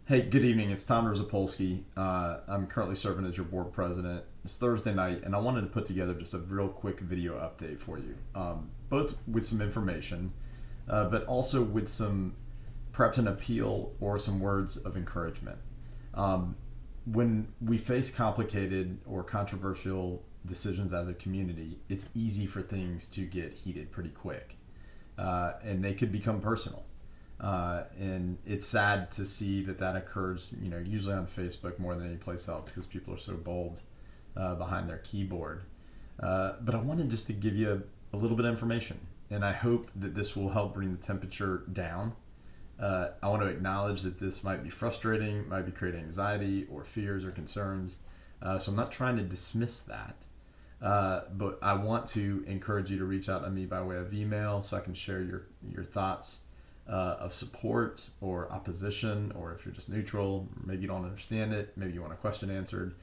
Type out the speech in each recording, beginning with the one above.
Hey, good evening. It's Tom Rzapolsky. I'm currently serving as your board president. It's Thursday night, and I wanted to put together just a real quick video update for you, both with some information, but also with some perhaps an appeal or some words of encouragement. Um, when we face complicated or controversial decisions as a community, it's easy for things to get heated pretty quick, and they could become personal. And it's sad to see that occurs, usually on Facebook more than any place else because people are so bold behind their keyboard. But I wanted just to give you a little bit of information, and I hope that this will help bring the temperature down. I want to acknowledge that this might be frustrating, might be creating anxiety or fears or concerns. So I'm not trying to dismiss that. But I want to encourage you to reach out to me by way of email so I can share your thoughts of support or opposition, or if you're just neutral, maybe you don't understand it, maybe you want a question answered.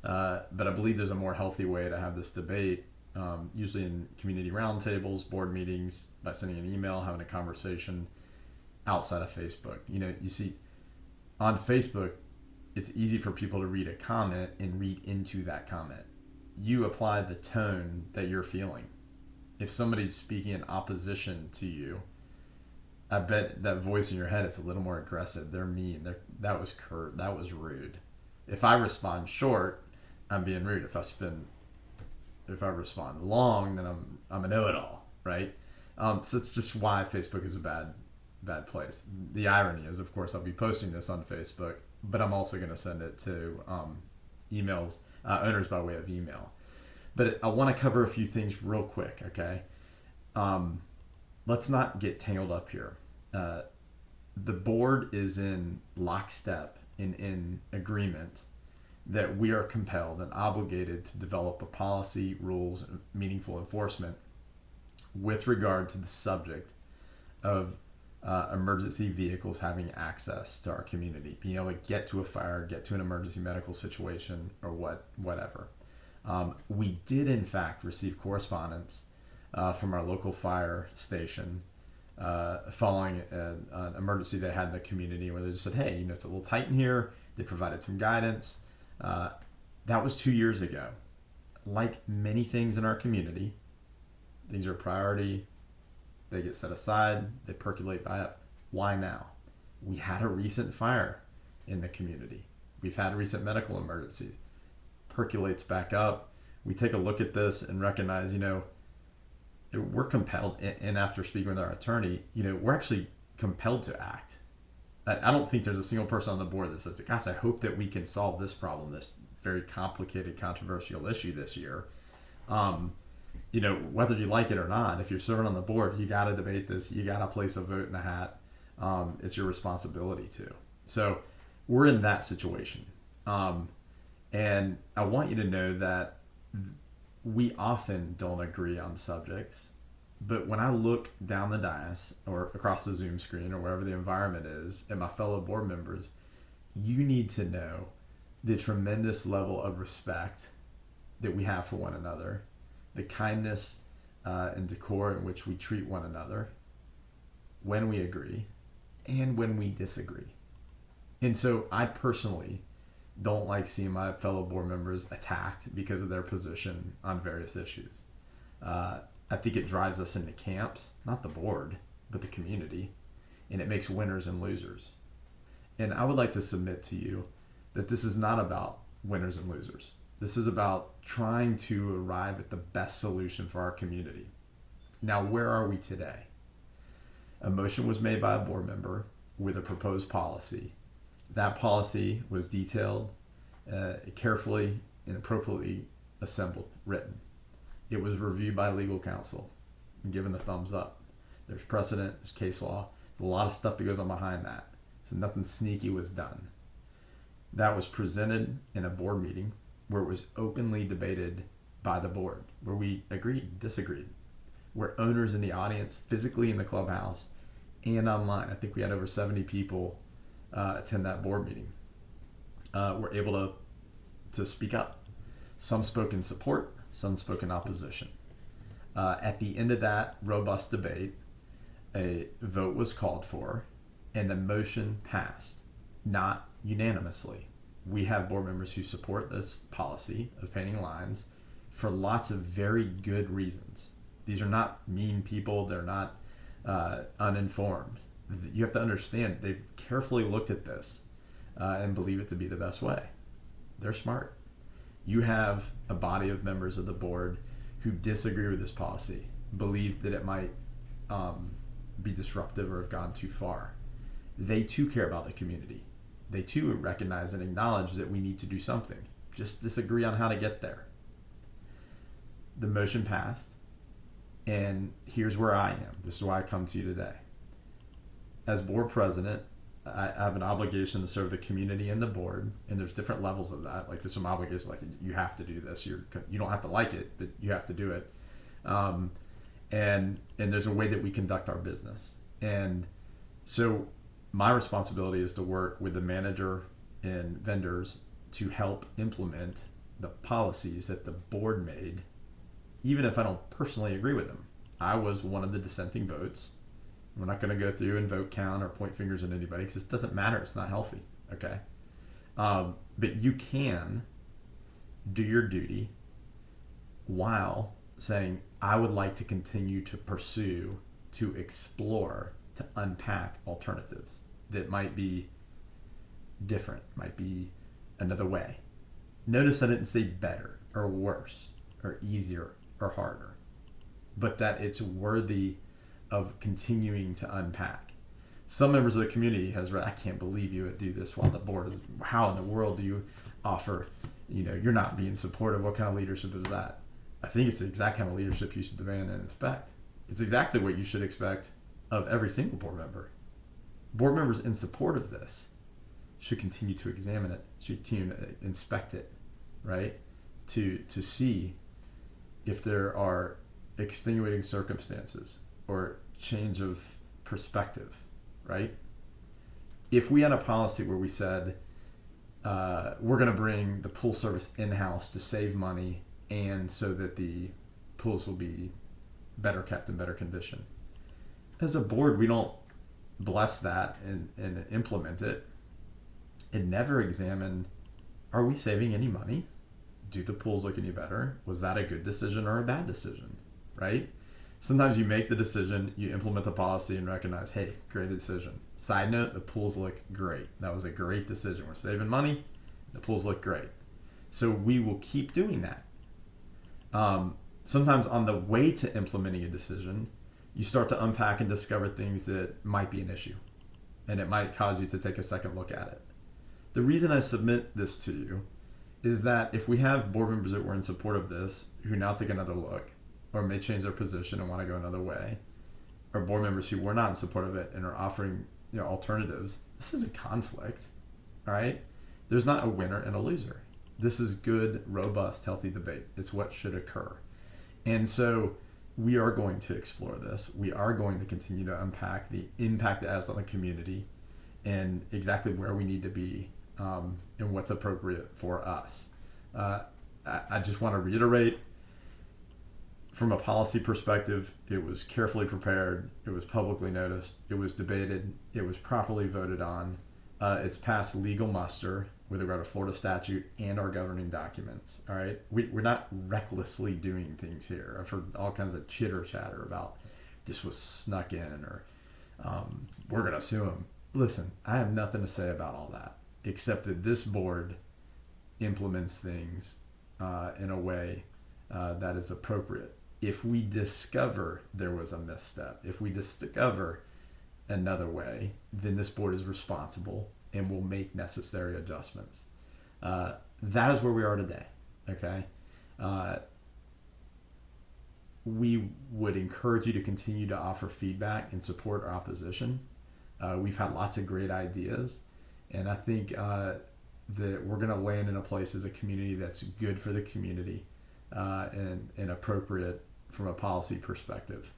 But I believe there's a more healthy way to have this debate, usually in community roundtables, board meetings, by sending an email, having a conversation outside of Facebook. You see, on Facebook, it's easy for people to read a comment and read into that comment. You apply the tone that you're feeling. If somebody's speaking in opposition to you, I bet that voice in your head, it's a little more aggressive. They're mean. That was curt. That was rude. If I respond short, I'm being rude. If I respond long, then I'm a know-it-all, right? So that's just why Facebook is a bad place. The irony is, of course, I'll be posting this on Facebook, but I'm also going to send it to emails owners by way of email. But I want to cover a few things real quick, okay? Let's not get tangled up here. The board is in lockstep and in agreement that we are compelled and obligated to develop a policy, rules, and meaningful enforcement with regard to the subject of emergency vehicles having access to our community, being able to get to a fire, get to an emergency medical situation, or whatever. We did, in fact, receive correspondence from our local fire station following an emergency they had in the community where they just said, hey, it's a little tight in here. They provided some guidance. That was 2 years ago. Like many things in our community, things are a priority. They get set aside. They percolate by up. Why now? We had a recent fire in the community. We've had recent medical emergencies. Percolates back up. We take a look at this and recognize, we're compelled, and after speaking with our attorney, we're actually compelled to act. I don't think there's a single person on the board that says, gosh, I hope that we can solve this problem, this very complicated, controversial issue this year. Whether you like it or not, if you're serving on the board, you got to debate this. You got to place a vote in the hat. It's your responsibility to. So we're in that situation. And I want you to know that we often don't agree on subjects, but when I look down the dais or across the Zoom screen or wherever the environment is at my fellow board members, you need to know the tremendous level of respect that we have for one another, the kindness and decor in which we treat one another when we agree and when we disagree. And so I personally don't like seeing my fellow board members attacked because of their position on various issues. I think it drives us into camps, not the board, but the community, and it makes winners and losers. And I would like to submit to you that this is not about winners and losers. This is about trying to arrive at the best solution for our community. Now, where are we today? A motion was made by a board member with a proposed policy. That policy was detailed, carefully and appropriately assembled, written. It was reviewed by legal counsel and given the thumbs up. There's precedent, there's case law, there's a lot of stuff that goes on behind that. So nothing sneaky was done. That was presented in a board meeting where it was openly debated by the board, where we agreed, disagreed, where owners in the audience, physically in the clubhouse and online, I think we had over 70 people attend that board meeting, were able to speak up. Some spoke in support, some spoke in opposition. At the end of that robust debate, a vote was called for, and the motion passed, not unanimously. We have board members who support this policy of painting lines for lots of very good reasons. These are not mean people. They're not uninformed. You have to understand they've carefully looked at this and believe it to be the best way. They're smart. You have a body of members of the board who disagree with this policy, believe that it might be disruptive or have gone too far. They too care about the community. They too recognize and acknowledge that we need to do something. Just disagree on how to get there. The motion passed, and here's where I am. This is why I come to you today. As board president, I have an obligation to serve the community and the board, and there's different levels of that. Like there's some obligations, like you have to do this. You don't have to like it, but you have to do it. And there's a way that we conduct our business. And so my responsibility is to work with the manager and vendors to help implement the policies that the board made, even if I don't personally agree with them. I was one of the dissenting votes. We're not going to go through and vote count or point fingers at anybody because it doesn't matter. It's not healthy. Okay. But you can do your duty while saying, I would like to continue to pursue, to explore, to unpack alternatives that might be different, might be another way. Notice I didn't say better or worse or easier or harder, but that it's worthy of continuing to unpack. Some members of the community has read, I can't believe you would do this while the board is, how in the world do you offer, you're not being supportive. What kind of leadership is that? I think it's the exact kind of leadership you should demand and expect. It's exactly what you should expect of every single board member. Board members in support of this should continue to examine it, should continue to inspect it, right? To see if there are extenuating circumstances or change of perspective, right? If we had a policy where we said, we're going to bring the pool service in-house to save money and so that the pools will be better kept in better condition. As a board, we don't bless that and implement it and never examine, are we saving any money? Do the pools look any better? Was that a good decision or a bad decision, right? Sometimes you make the decision, you implement the policy and recognize, hey, great decision. Side note, the pools look great. That was a great decision. We're saving money. The pools look great. So we will keep doing that. Sometimes on the way to implementing a decision, you start to unpack and discover things that might be an issue, and it might cause you to take a second look at it. The reason I submit this to you is that if we have board members that were in support of this who now take another look or may change their position and want to go another way, or board members who were not in support of it and are offering alternatives, this is a conflict, all right? There's not a winner and a loser. This is good, robust, healthy debate. It's what should occur. And so we are going to explore this. We are going to continue to unpack the impact it has on the community and exactly where we need to be and what's appropriate for us. I just want to reiterate, from a policy perspective, it was carefully prepared, it was publicly noticed, it was debated, it was properly voted on. It's passed legal muster with regard to Florida statute and our governing documents. All right, we're not recklessly doing things here. I've heard all kinds of chitter chatter about this was snuck in or we're gonna sue them. Listen, I have nothing to say about all that except that this board implements things in a way that is appropriate. If we discover there was a misstep, if we discover another way, then this board is responsible and will make necessary adjustments. That is where we are today, okay? We would encourage you to continue to offer feedback and support our opposition. We've had lots of great ideas, and I think that we're going to land in a place as a community that's good for the community and appropriate from a policy perspective.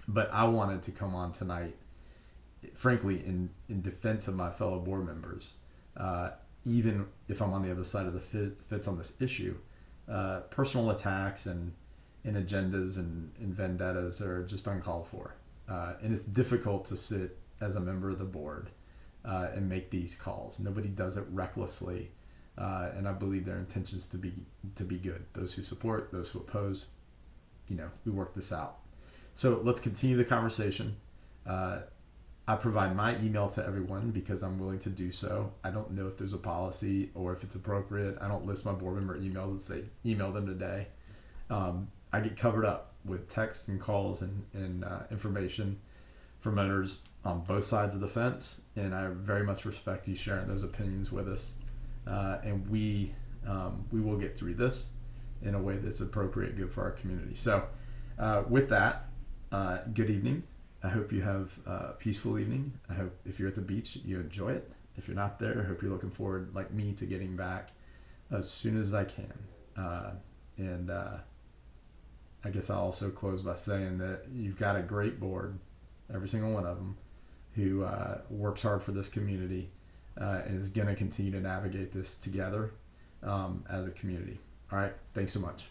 But I wanted to come on tonight, frankly, in defense of my fellow board members, even if I'm on the other side of the fence on this issue. Personal attacks and agendas and vendettas are just uncalled for. And it's difficult to sit as a member of the board and make these calls. Nobody does it recklessly, and I believe their intentions to be good. Those who support, those who oppose, we work this out. So let's continue the conversation. I provide my email to everyone because I'm willing to do so. I don't know if there's a policy or if it's appropriate. I don't list my board member emails and say email them today. I get covered up with texts and calls and information from owners on both sides of the fence, and I very much respect you sharing those opinions with us. And we will get through this in a way that's appropriate and good for our community. So with that, good evening. I hope you have a peaceful evening. I hope if you're at the beach, you enjoy it. If you're not there, I hope you're looking forward, like me, to getting back as soon as I can. And I guess I'll also close by saying that you've got a great board, every single one of them, who works hard for this community and is going to continue to navigate this together as a community. All right. Thanks so much.